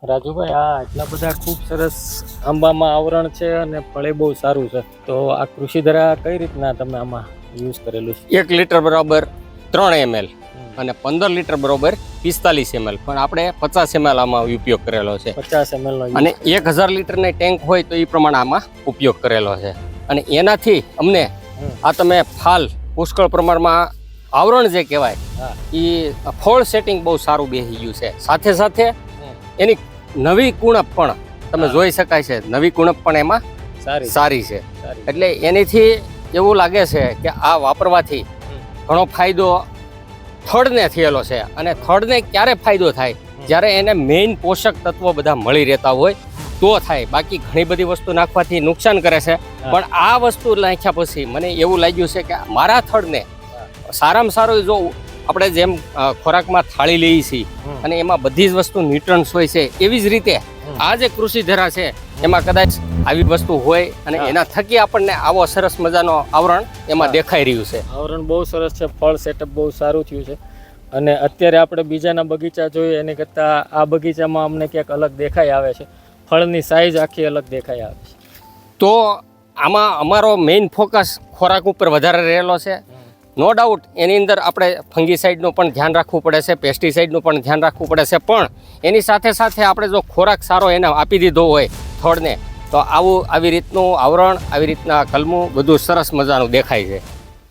રાજુભાઈ, આ એટલા બધા ખૂબ સરસ આંબામાં આવરણ છે અને ફળે બહુ સારું છે. તો આ કૃષિધરા કઈ રીતના તમે આમાં યુઝ કરેલું છે? 1 લીટર બરાબર 3 ml અને 15 લીટર બરાબર 45 ml, પણ આપણે 50 ml આમાં ઉપયોગ કરેલો છે. 50 ml નો અને 1000 લીટરની ટેન્ક હોય તો એ પ્રમાણે આમાં ઉપયોગ કરેલો છે. અને એનાથી અમને આ તમે ફાલ પુષ્કળ પ્રમાણમાં આવરણ જે કહેવાય એ ફળ સેટિંગ બહુ સારું બેસી ગયું છે. સાથે સાથે એની નવી કુણપ પણ તમે જોઈ શકાય છે. નવી કુણપ પણ એમાં સારી છે. એટલે એનીથી એવું લાગે છે કે આ વાપરવાથી ઘણો ફાયદો થડને થયેલો છે. અને થડને ક્યારે ફાયદો થાય? જ્યારે એને મેઇન પોષક તત્વો બધા મળી રહેતા હોય તો થાય. બાકી ઘણી બધી વસ્તુ નાખવાથી નુકસાન કરે છે. પણ આ વસ્તુ નાખ્યા પછી મને એવું લાગ્યું છે કે મારા થડને સારામાં સારું, જો આપણે જેમ ખોરાકમાં થાળી લઈએ છીએ અને એમાં બધી જ વસ્તુ ન્યુટ્રન્સ હોય છે, એવી જ રીતે આ જે કૃષિધરા છે એમાં કદાચ આવી વસ્તુ હોય અને એના થકી આપણને આવો સરસ મજાનો આવરણ એમાં દેખાઈ રહ્યું છે. આવરણ બહુ સરસ છે, ફળ સેટઅપ બહુ સારું થયું છે. અને અત્યારે આપણે બીજાના બગીચા જોઈએ એની કરતાં આ બગીચામાં અમને ક્યાંક અલગ દેખાઈ આવે છે. ફળની સાઈઝ આખી અલગ દેખાઈ આવે છે. તો આમાં અમારો મેઇન ફોકસ ખોરાક ઉપર વધારે રહેલો છે. નો ડાઉટ એની અંદર આપણે ફંગીસાઇડનું પણ ધ્યાન રાખવું પડે છે, પેસ્ટિસાઇડનું પણ ધ્યાન રાખવું પડે છે. પણ એની સાથે સાથે આપણે જો ખોરાક સારો એને આપી દીધો હોય થડને, તો આવી રીતનું આવરણ, આવી રીતના કલમું બધું સરસ મજાનું દેખાય છે.